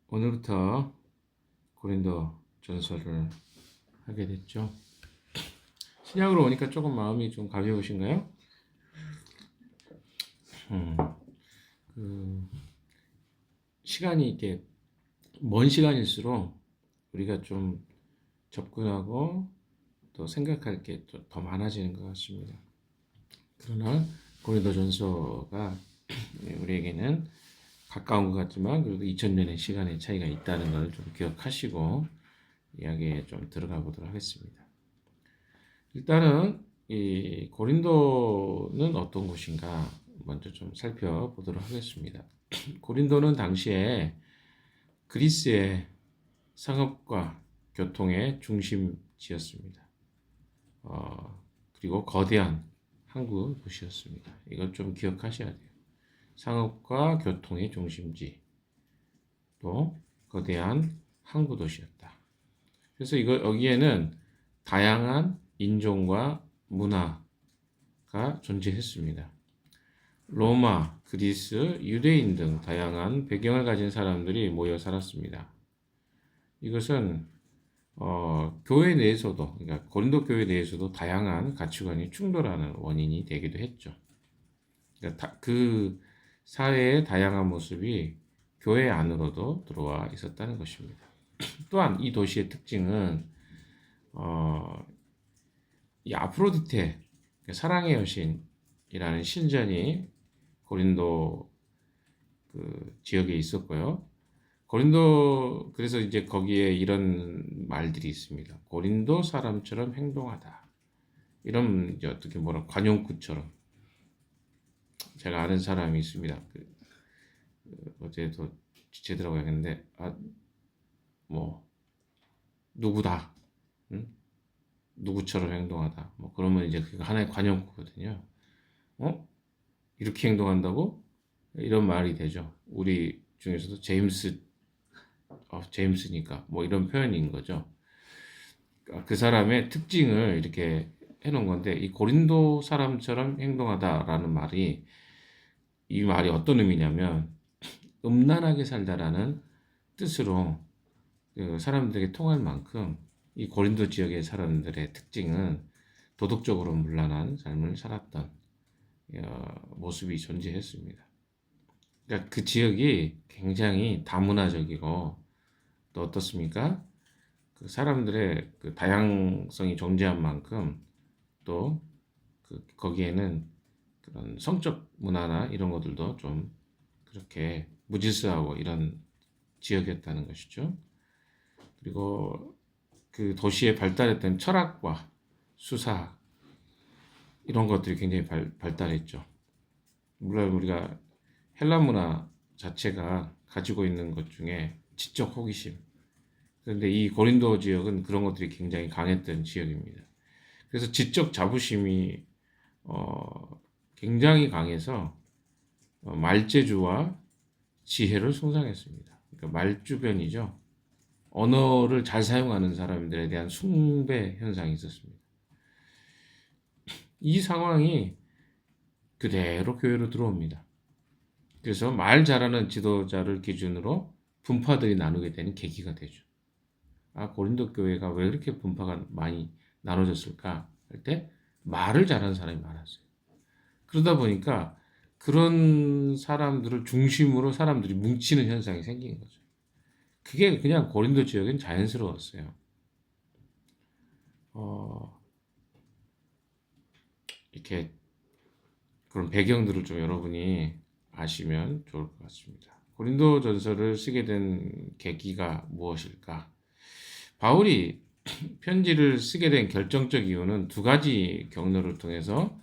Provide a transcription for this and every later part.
오늘부터 고린도 전서를 하게 됐죠. 신약으로 오니까 조금 마음이 좀 가벼우신가요? 음, 그 시간이 이렇게 먼 시간일수록 우리가 좀 접근하고 또 생각할 게 더 많아지는 것 같습니다. 그러나 고린도 전서가 우리에게는 가까운 것 같지만 그래도 2000년의 시간의 차이가 있다는 걸 좀 기억하시고 이야기에 좀 들어가 보도록 하겠습니다. 일단은 이 고린도는 어떤 곳인가 먼저 좀 살펴보도록 하겠습니다. 고린도는 당시에 그리스의 상업과 교통의 중심지였습니다. 그리고 거대한 항구 도시였습니다. 이걸 좀 기억하셔야 돼요. 상업과 교통의 중심지, 또 거대한 항구 도시였다. 그래서 여기에는 다양한 인종과 문화가 존재했습니다. 로마, 그리스, 유대인 등 다양한 배경을 가진 사람들이 모여 살았습니다. 이것은 교회 내에서도, 그러니까 고린도 교회 내에서도 다양한 가치관이 충돌하는 원인이 되기도 했죠. 그러니까 그 사회의 다양한 모습이 교회 안으로도 들어와 있었다는 것입니다. 또한 이 도시의 특징은 이 아프로디테, 사랑의 여신이라는 신전이 고린도 그 지역에 있었고요. 그래서 이제 거기에 이런 말들이 있습니다. 고린도 사람처럼 행동하다. 이런 이제 어떻게 관용구처럼. 제가 아는 사람이 있습니다. 어제도 제대로 하겠는데, 누구다. 응? 누구처럼 행동하다. 그러면 이제 그게 하나의 관용구거든요. 이렇게 행동한다고? 이런 말이 되죠. 우리 중에서도 제임스니까 이런 표현인 거죠. 그 사람의 특징을 이렇게 해놓은 건데, 이 고린도 사람처럼 행동하다라는 이 말이 어떤 의미냐면 음란하게 살다라는 뜻으로 그 사람들에게 통할 만큼 이 고린도 지역의 사람들의 특징은 도덕적으로 문란한 삶을 살았던 모습이 존재했습니다. 그러니까 그 지역이 굉장히 다문화적이고 또 어떻습니까? 그 사람들의 그 다양성이 존재한 만큼 또 거기에는 그런 성적 문화나 이런 것들도 좀 그렇게 무질서하고 이런 지역이었다는 것이죠. 그리고 그 도시에 발달했던 철학과 수사 이런 것들이 굉장히 발달했죠. 물론 우리가 헬라 문화 자체가 가지고 있는 것 중에 지적 호기심. 그런데 이 고린도 지역은 그런 것들이 굉장히 강했던 지역입니다. 그래서 지적 자부심이 굉장히 강해서 말재주와 지혜를 숭상했습니다. 그러니까 말주변이죠. 언어를 잘 사용하는 사람들에 대한 숭배 현상이 있었습니다. 이 상황이 그대로 교회로 들어옵니다. 그래서 말 잘하는 지도자를 기준으로 분파들이 나누게 되는 계기가 되죠. 고린도 교회가 왜 그렇게 분파가 많이 나눠졌을까 할 때 말을 잘하는 사람이 많았어요. 그러다 보니까 그런 사람들을 중심으로 사람들이 뭉치는 현상이 생긴 거죠. 그게 그냥 고린도 지역엔 자연스러웠어요. 이렇게 그런 배경들을 좀 여러분이 아시면 좋을 것 같습니다. 고린도 전서를 쓰게 된 계기가 무엇일까? 바울이 편지를 쓰게 된 결정적 이유는 두 가지 경로를 통해서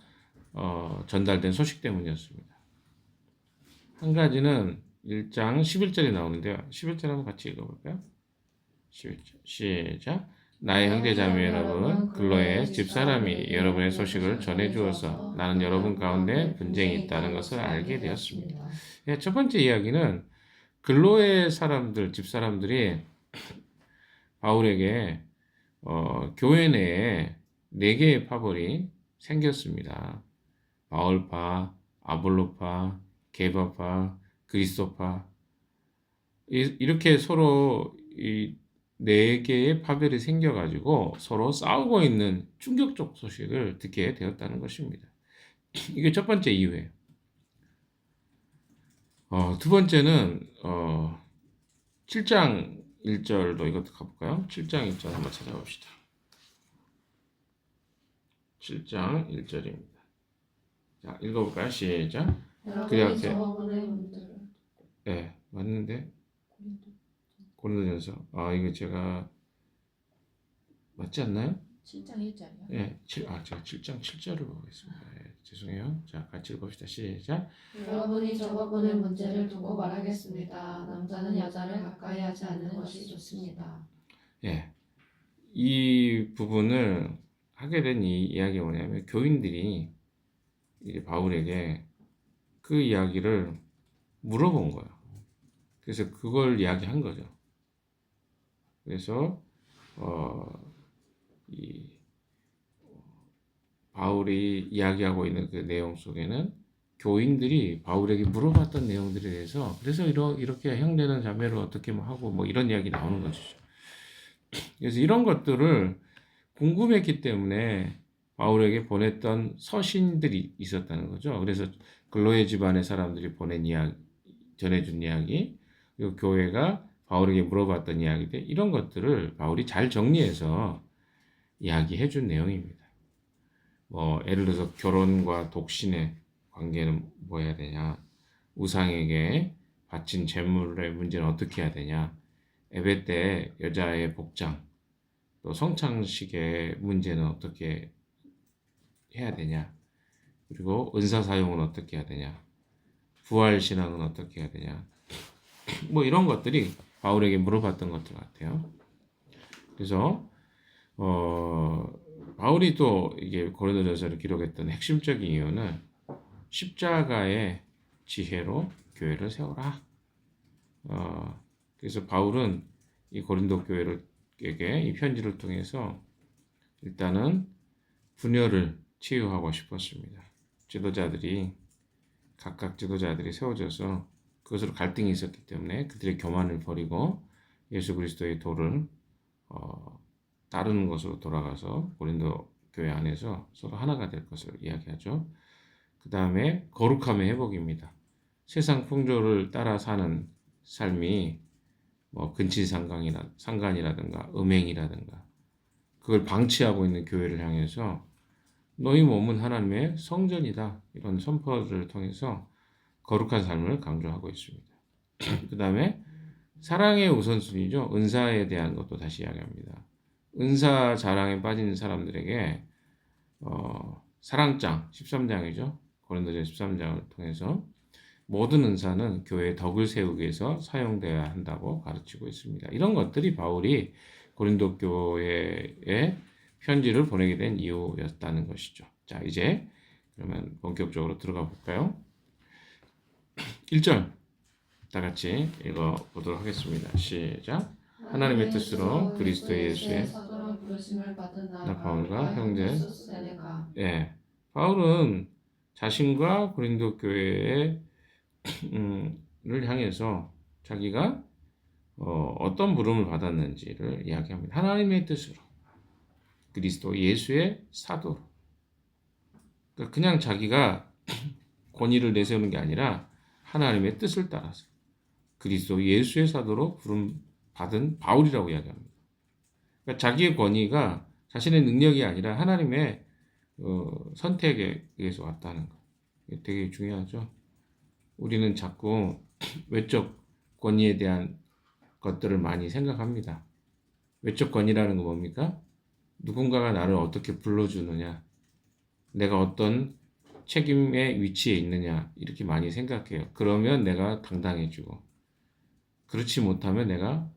전달된 소식 때문이었습니다. 한 가지는 1장 11절에 나오는데요. 11절 한번 같이 읽어볼까요? 11절 시작. 나의 형제자매 여러분, 글로의 집사람이 여러분의 소식을 전해주어서 나는 여러분 가운데 분쟁이 있다는 것을 알게 되었습니다. 첫 번째 이야기는 글로의 집사람들이 바울에게 교회 내에 4개의 파벌이 생겼습니다. 바울파, 아볼로파, 게바파, 그리스도파. 이렇게 서로 이 네 개의 파별이 생겨가지고 서로 싸우고 있는 충격적 소식을 듣게 되었다는 것입니다. 이게 첫 번째 이유예요. 두 번째는 7장 1절도 이것도 가볼까요? 7장 1절 한번 찾아봅시다. 7장 1절입니다. 자, 읽어볼까요? 시작. 여러분이 저번의 문제를 네, 맞는데 고린도전서. 이거 제가 맞지 않나요? 7장 1절이요? 네, 제가 7장 7절을 보겠습니다. 네, 죄송해요. 자, 같이 읽어봅시다. 시작. 여러분이 저번의 문제를 두고 말하겠습니다. 남자는 여자를 가까이 하지 않는 것이 좋습니다. 예, 이 부분을 하게 된 이 이야기가 뭐냐면 교인들이 이제 바울에게 그 이야기를 물어본 거예요. 그래서 그걸 이야기한 거죠. 그래서 이 바울이 이야기하고 있는 그 내용 속에는 교인들이 바울에게 물어봤던 내용들에 대해서 그래서 이렇게 형제는 자매를 어떻게 하고 뭐 이런 이야기 나오는 거죠. 그래서 이런 것들을 궁금했기 때문에 바울에게 보냈던 서신들이 있었다는 거죠. 그래서 글로의 집안의 사람들이 보낸 이야기, 전해준 이야기, 그리고 교회가 바울에게 물어봤던 이야기들, 이런 것들을 바울이 잘 정리해서 이야기해 준 내용입니다. 예를 들어서 결혼과 독신의 관계는 뭐 해야 되냐, 우상에게 바친 재물의 문제는 어떻게 해야 되냐, 예배 때 여자의 복장, 또 성찬식의 문제는 어떻게 해야 되냐, 그리고 은사 사용은 어떻게 해야 되냐, 부활 신앙은 어떻게 해야 되냐, 뭐 이런 것들이 바울에게 물어봤던 것들 같아요. 그래서 바울이 또 이게 고린도전서를 기록했던 핵심적인 이유는 십자가의 지혜로 교회를 세워라. 그래서 바울은 이 고린도 교회에게 이 편지를 통해서 일단은 분열을 치유하고 싶었습니다. 각각 지도자들이 세워져서 그것으로 갈등이 있었기 때문에 그들의 교만을 버리고 예수 그리스도의 도를 따르는 것으로 돌아가서 고린도 교회 안에서 서로 하나가 될 것을 이야기하죠. 그 다음에 거룩함의 회복입니다. 세상 풍조를 따라 사는 삶이 근친상간이라든가 음행이라든가 그걸 방치하고 있는 교회를 향해서 너희 몸은 하나님의 성전이다, 이런 선포를 통해서 거룩한 삶을 강조하고 있습니다. 그 다음에 사랑의 우선순위죠. 은사에 대한 것도 다시 이야기합니다. 은사 자랑에 빠진 사람들에게 사랑장 13장이죠. 고린도전 13장을 통해서 모든 은사는 교회의 덕을 세우기 위해서 사용되어야 한다고 가르치고 있습니다. 이런 것들이 바울이 고린도 교회에 편지를 보내게 된 이유였다는 것이죠. 자, 이제 그러면 본격적으로 들어가 볼까요? 1절 다 같이 읽어보도록 하겠습니다. 시작. 하나님의 뜻으로 그리스도 예수의 나 바울과 형제. 바울은 자신과 고린도 교회를 향해서 자기가 어떤 부름을 받았는지를 이야기합니다. 하나님의 뜻으로 그리스도 예수의 사도로. 그러니까 그냥 자기가 권위를 내세우는 게 아니라 하나님의 뜻을 따라서 그리스도 예수의 사도로 부름 받은 바울이라고 이야기합니다. 그러니까 자기의 권위가 자신의 능력이 아니라 하나님의 선택에 의해서 왔다는 거. 이게 되게 중요하죠. 우리는 자꾸 외적 권위에 대한 것들을 많이 생각합니다. 외적 권위라는 건 뭡니까? 누군가가 나를 어떻게 불러주느냐, 내가 어떤 책임의 위치에 있느냐, 이렇게 많이 생각해요. 그러면 내가 당당해지고, 그렇지 못하면 내가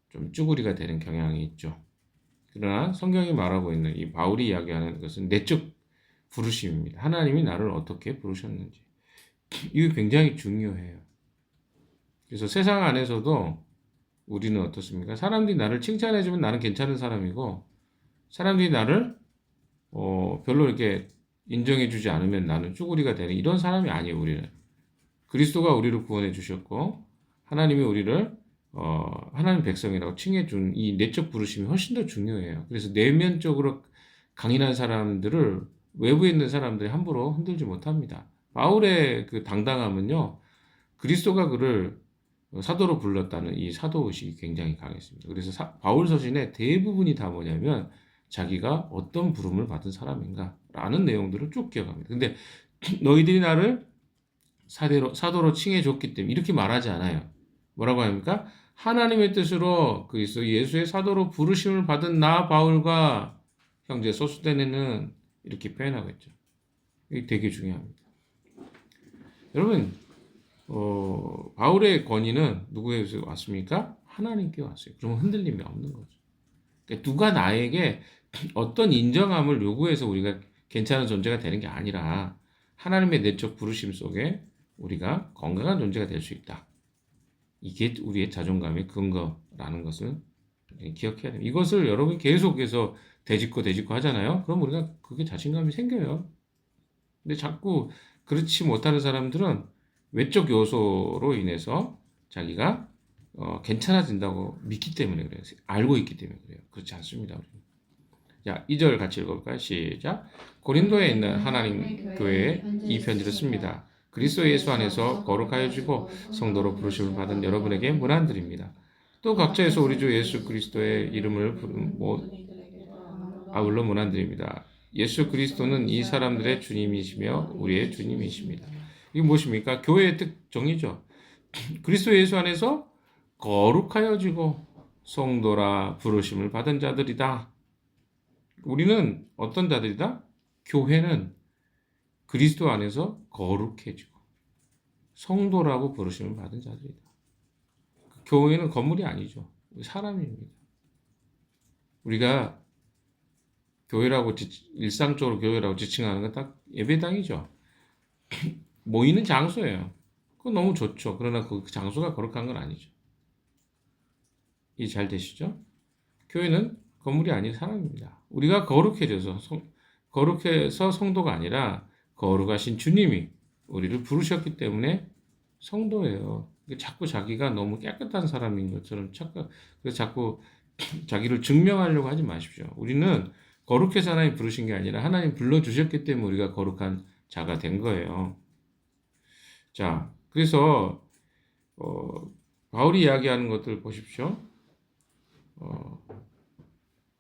좀 쭈구리가 되는 경향이 있죠. 그러나 성경이 말하고 있는 이 바울이 이야기하는 것은 내적 부르심입니다. 하나님이 나를 어떻게 부르셨는지. 이게 굉장히 중요해요. 그래서 세상 안에서도 우리는 어떻습니까? 사람들이 나를 칭찬해주면 나는 괜찮은 사람이고, 사람들이 나를 별로 이렇게 인정해주지 않으면 나는 쭈구리가 되는 이런 사람이 아니에요. 우리는 그리스도가 우리를 구원해 주셨고 하나님이 우리를 하나님 백성이라고 칭해준 이 내적 부르심이 훨씬 더 중요해요. 그래서 내면적으로 강인한 사람들을 외부에 있는 사람들이 함부로 흔들지 못합니다. 바울의 그 당당함은요, 그리스도가 그를 사도로 불렀다는 이 사도 의식이 굉장히 강했습니다. 그래서 바울 서신의 대부분이 다 뭐냐면 자기가 어떤 부름을 받은 사람인가라는 내용들을 쭉 기억합니다. 근데 너희들이 나를 사도로 칭해줬기 때문에 이렇게 말하지 않아요. 뭐라고 합니까? 하나님의 뜻으로 그리스도 예수의 사도로 부르심을 받은 나 바울과 형제 소스데네는 이렇게 표현하고 있죠. 이게 되게 중요합니다. 여러분, 바울의 권위는 누구에게서 왔습니까? 하나님께 왔어요. 그러면 흔들림이 없는 거죠. 그러니까 누가 나에게 어떤 인정함을 요구해서 우리가 괜찮은 존재가 되는 게 아니라 하나님의 내적 부르심 속에 우리가 건강한 존재가 될 수 있다. 이게 우리의 자존감의 근거라는 것을 기억해야 됩니다. 이것을 여러분이 계속해서 되짚고 하잖아요. 그럼 우리가 그게 자신감이 생겨요. 근데 자꾸 그렇지 못하는 사람들은 외적 요소로 인해서 자기가 괜찮아진다고 믿기 때문에 그래요. 알고 있기 때문에 그래요. 그렇지 않습니다. 우리는. 자, 2절 같이 읽어볼까요? 시작. 고린도에 있는 하나님 교회에 이 편지를 씁니다. 그리스도 예수 안에서 거룩하여지고 성도로 부르심을 받은 여러분에게 문안드립니다. 또 각처에서 우리 주 예수 그리스도의 이름을 부르는 아울러 문안드립니다. 예수 그리스도는 이 사람들의 주님이시며 우리의 주님이십니다. 이게 무엇입니까? 교회의 특정이죠. 그리스도 예수 안에서 거룩하여지고 성도라 부르심을 받은 자들이다. 우리는 어떤 자들이다? 교회는 그리스도 안에서 거룩해지고 성도라고 부르심을 받은 자들이다. 교회는 건물이 아니죠. 사람입니다. 우리가 교회라고 일상적으로 교회라고 지칭하는 건 딱 예배당이죠. 모이는 장소예요. 그건 너무 좋죠. 그러나 그 장소가 거룩한 건 아니죠. 이해 잘 되시죠? 교회는 건물이 아닌 사람입니다. 우리가 거룩해서 성도가 아니라 거룩하신 주님이 우리를 부르셨기 때문에 성도예요. 자꾸 자기가 너무 깨끗한 사람인 것처럼 그래서 자꾸 자기를 증명하려고 하지 마십시오. 우리는 거룩해서 하나님 부르신 게 아니라 하나님 불러주셨기 때문에 우리가 거룩한 자가 된 거예요. 자, 그래서 바울이 이야기하는 것들 보십시오.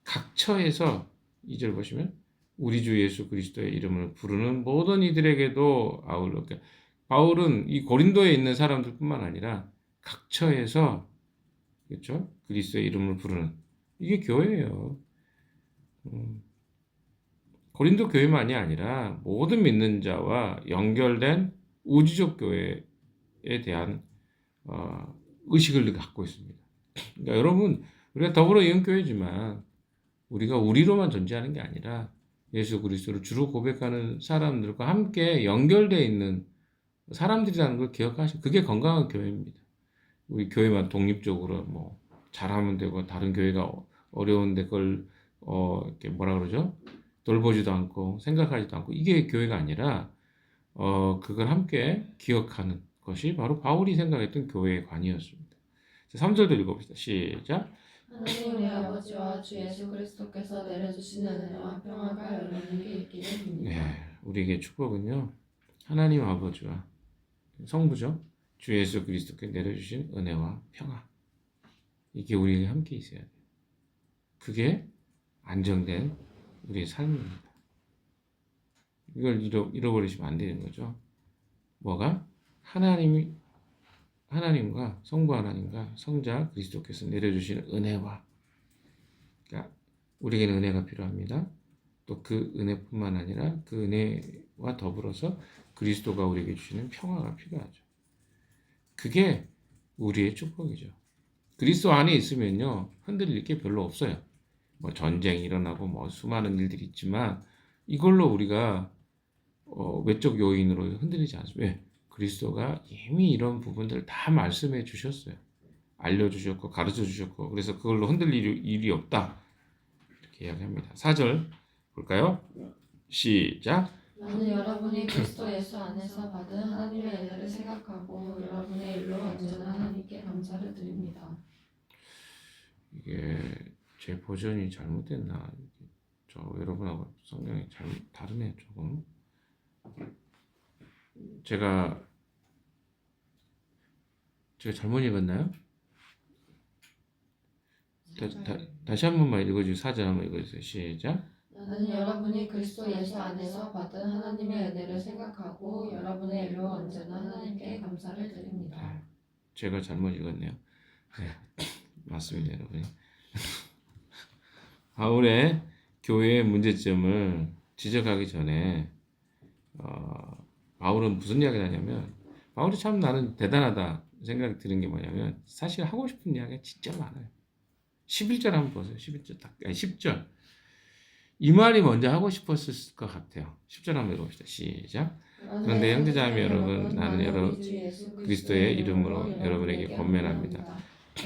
각처에서 2절 보시면 우리 주 예수 그리스도의 이름을 부르는 모든 이들에게도 아울러 바울은 이 고린도에 있는 사람들뿐만 아니라 각처에서 그렇죠? 그리스도의 이름을 부르는 이게 교회예요. 고린도 교회만이 아니라 모든 믿는 자와 연결된 우주적 교회에 대한 의식을 갖고 있습니다. 그러니까 여러분 우리가 더불어 이은교회지만 우리가 우리로만 존재하는 게 아니라 예수 그리스도를 주로 고백하는 사람들과 함께 연결되어 있는 사람들이라는 걸 기억하시고 그게 건강한 교회입니다. 우리 교회만 독립적으로 뭐 잘하면 되고 다른 교회가 어려운데 그걸 이렇게 뭐라 그러죠? 돌보지도 않고 생각하지도 않고 이게 교회가 아니라 그걸 함께 기억하는 것이 바로 바울이 생각했던 교회의 관이었습니다. 3절도 읽어봅시다. 시작. 하나님 우리 아버지와 주 예수 그리스도께서 내려주시는 은혜와 평화가 여러분에게 있기를 빕니다. 네, 우리에게 축복은요. 하나님 아버지와 성부죠. 주 예수 그리스도께 내려주신 은혜와 평화. 이게 우리에게 함께 있어야 돼요. 그게 안정된 우리의 삶입니다. 이걸 잃어버리시면 안 되는 거죠. 뭐가? 하나님과 성부 하나님과 성자 그리스도께서 내려주시는 은혜와 그러니까 우리에게는 은혜가 필요합니다. 또 그 은혜뿐만 아니라 그 은혜와 더불어서 그리스도가 우리에게 주시는 평화가 필요하죠. 그게 우리의 축복이죠. 그리스도 안에 있으면요 흔들릴 게 별로 없어요. 뭐 전쟁이 일어나고 뭐 수많은 일들이 있지만 이걸로 우리가 외적 요인으로 흔들리지 않습니다. 왜? 그리스도가 이미 이런 부분들을 다 말씀해 주셨어요. 알려주셨고 가르쳐 주셨고 그래서 그걸로 흔들릴 일이 없다. 이렇게 이야기합니다. 4절 볼까요? 시작. 나는 여러분이 그리스도 예수 안에서 받은 하나님의 은혜를 생각하고 여러분의 일로 언제나 하나님께 감사를 드립니다. 이게 제 버전이 잘못됐나? 저 여러분하고 성경이 다르네 조금. 제가 잘못 읽었나요? 다시 한 번만 읽어주세요. 4절 한번 읽어주세요. 시작. 나는 여러분이 그리스도 예수 안에서 받은 하나님의 은혜를 생각하고 여러분의 일로 언제나 하나님께 감사를 드립니다. 제가 잘못 읽었네요. 네, 맞습니다, 여러분. 바울의 교회의 문제점을 지적하기 전에 바울은 무슨 이야기를 하냐면, 바울이 참 나는 대단하다 생각이 드는 게 뭐냐면, 사실 하고 싶은 이야기가 진짜 많아요. 11절 한번 보세요. 11절 10절. 이 말이 먼저 하고 싶었을 것 같아요. 10절 한번 읽어봅시다. 시작. 그런데 형제자매 여러분, 나는 그리스도의 이름으로 여러분에게 권면합니다.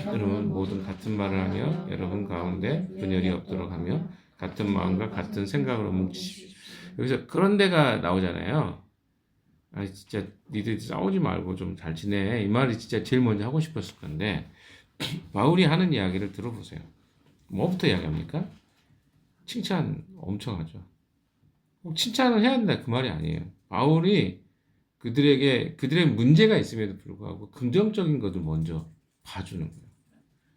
여러분 모든 같은 말을 하며 여러분 가운데 분열이 없도록 하며 같은 마음과 같은 생각으로 뭉치십시오. 여기서 그런 데가 나오잖아요. 아 진짜 니들 싸우지 말고 좀 잘 지내. 이 말이 진짜 제일 먼저 하고 싶었을 건데 바울이 하는 이야기를 들어보세요. 뭐부터 이야기합니까? 칭찬 엄청 하죠. 꼭 칭찬을 해야 한다 그 말이 아니에요. 바울이 그들의 문제가 있음에도 불구하고 긍정적인 것을 먼저 봐주는 거예요.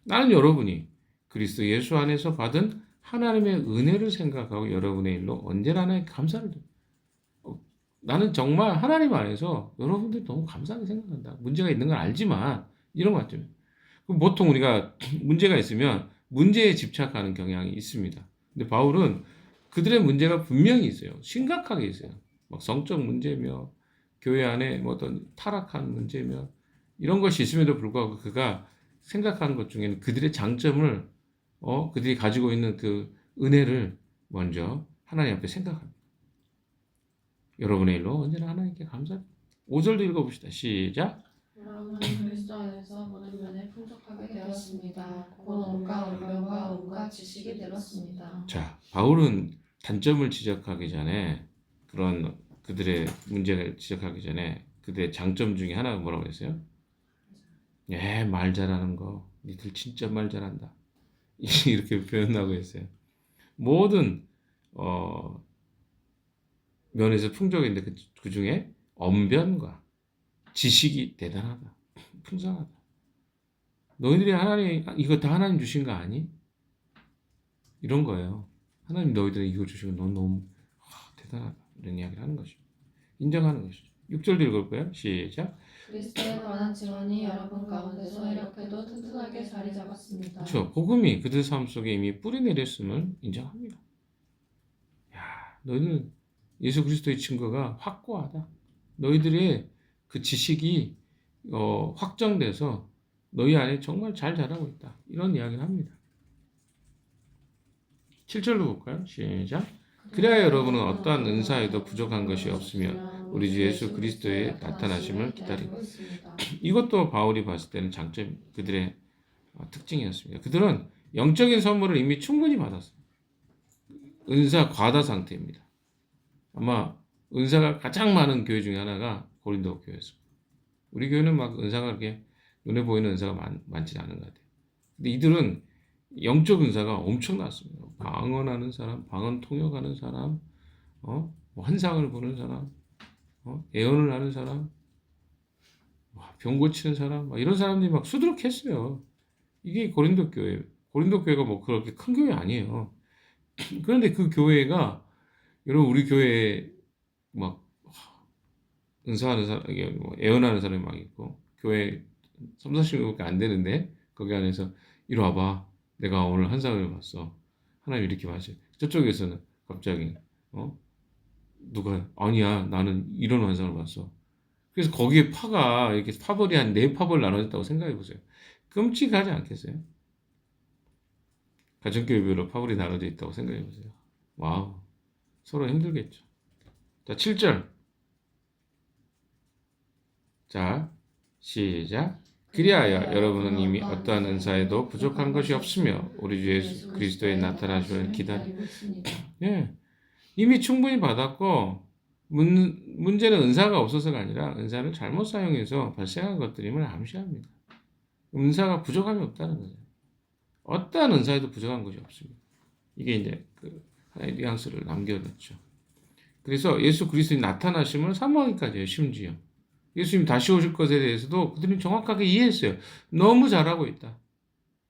나는 여러분이 그리스도 예수 안에서 받은 하나님의 은혜를 생각하고 여러분의 일로 언제나 하나님께 감사를 드려요. 나는 정말 하나님 안에서 여러분들 너무 감사하게 생각한다. 문제가 있는 건 알지만 이런 것 같죠. 보통 우리가 문제가 있으면 문제에 집착하는 경향이 있습니다. 근데 바울은 그들의 문제가 분명히 있어요. 심각하게 있어요. 막 성적 문제며 교회 안에 뭐 어떤 타락한 문제며 이런 것이 있음에도 불구하고 그가 생각하는 것 중에는 그들의 장점을 그들이 가지고 있는 그 은혜를 먼저 하나님 앞에 생각합니다. 여러분의 일로 언제나 하나님께 감사합니다. 5절도 읽어봅시다. 시작. 여러분은 그리스도 안에서 모든 면에 풍족하게 되었습니다. 곧 온갖 언변과 온갖 지식이 늘었습니다. 자, 바울은 단점을 지적하기 전에 그런 그들의 문제를 지적하기 전에 그들의 장점 중에 하나가 뭐라고 했어요? 예, 말 잘하는 거. 니들 진짜 말 잘한다. 이렇게 표현하고 있어요. 모든 면에서 풍족인데 그 중에 언변과 지식이 대단하다. 풍성하다. 너희들이 하나님 이거 다 하나님 주신 거 아니? 이런 거예요. 하나님 너희들이 이거 주시고 넌 너무 대단하다. 이런 이야기를 하는 것이죠. 인정하는 것이죠. 6절도 읽을까요? 시작. 그리스도에 관한 증언이 여러분 가운데서 이렇게도 튼튼하게 자리 잡았습니다. 그렇죠. 복음이 그들 삶 속에 이미 뿌리 내렸음을 인정합니다. 야, 너희들 예수 그리스도의 증거가 확고하다. 너희들의 그 지식이 확정돼서 너희 안에 정말 잘 자라고 있다. 이런 이야기를 합니다. 7절로 볼까요? 시작. 그래야 여러분은 어떠한 은사에도 부족한 것이 없으며 우리 주 예수 그리스도의 나타나심을 기다리고 있습니다. 이것도 바울이 봤을 때는 장점, 그들의 특징이었습니다. 그들은 영적인 선물을 이미 충분히 받았어요. 은사 과다 상태입니다. 아마 은사가 가장 많은 교회 중에 하나가 고린도 교회였습니다. 우리 교회는 막 은사가 그렇게 눈에 보이는 은사가 많지 않은 것 같아요. 근데 이들은 영적 은사가 엄청났습니다. 방언하는 사람, 방언 통역하는 사람, 환상을 보는 사람, 예언을 하는 사람, 병 고치는 사람, 이런 사람들이 막 수두룩했어요. 이게 고린도 교회. 고린도 교회가 뭐 그렇게 큰 교회 아니에요. 그런데 그 교회가 여러분 우리 교회에 막 은사하는 사람, 뭐 예언하는 사람이 막 있고 교회 3-40명밖에 안 되는데 거기 안에서 이리 와봐. 내가 오늘 환상을 봤어. 하나님 이렇게 말하셔. 저쪽에서는 갑자기 누가 아니야 나는 이런 환상을 봤어. 그래서 거기에 파가 이렇게 파벌이 한 4파벌 나눠졌다고 생각해 보세요. 끔찍하지 않겠어요? 가정교회별로 파벌이 나눠져 있다고 생각해 보세요. 와우, 서로 힘들겠죠. 자, 7절. 자, 시작. 그리하여 여러분은 이미 어떠한 은사에도 부족한 것이 없으며 우리 주 예수 그리스도의 나타나심을 기다리고 있습니다. 예, 이미 충분히 받았고 문제는 은사가 없어서가 아니라 은사를 잘못 사용해서 발생한 것들임을 암시합니다. 은사가 부족함이 없다는 거죠. 어떠한 은사에도 부족한 것이 없습니다. 이게 이제 그 하나의 뉘앙스를 남겨놓죠. 그래서 예수 그리스도의 나타나심을 사모하기까지 해요. 심지어 예수님 다시 오실 것에 대해서도 그들은 정확하게 이해했어요. 너무 잘하고 있다.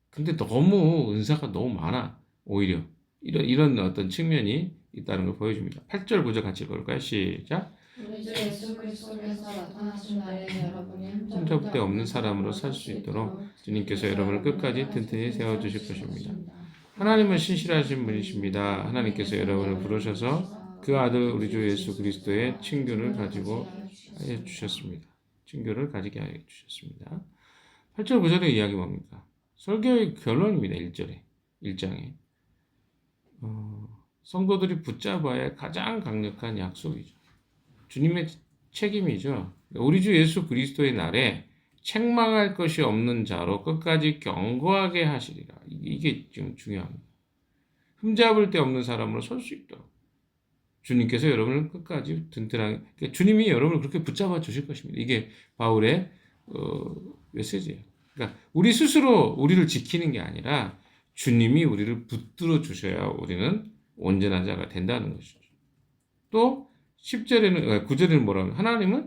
근데 너무 은사가 너무 많아. 오히려 이런 어떤 측면이 있다는 걸 보여줍니다. 8절 9절 같이 볼까요? 시작. 우리 주 예수 그리스도께서 나타나신 날에 여러분이 흠잡을 없는 사람으로 살 수 있도록 주님께서 여러분을 끝까지 튼튼히 세워주실 것입니다. 하나님은 신실하신 분이십니다. 하나님께서 여러분을 부르셔서 그 아들 우리 주 예수 그리스도의 친교를 가지고 하여 주셨습니다. 친교를 가지게 하여 주셨습니다. 8절 9절의 이야기 뭡니까? 설교의 결론입니다. 1장에. 성도들이 붙잡아야 할 가장 강력한 약속이죠. 주님의 책임이죠. 우리 주 예수 그리스도의 날에 책망할 것이 없는 자로 끝까지 견고하게 하시리라. 이게 지금 중요합니다. 흠잡을 데 없는 사람으로 설 수 있도록 주님께서 여러분을 끝까지 든든하게, 그러니까 주님이 여러분을 그렇게 붙잡아 주실 것입니다. 이게 바울의 메시지예요. 그러니까 우리 스스로 우리를 지키는 게 아니라 주님이 우리를 붙들어 주셔야 우리는 온전한 자가 된다는 것이죠. 또 9절에는 뭐라고 하나님은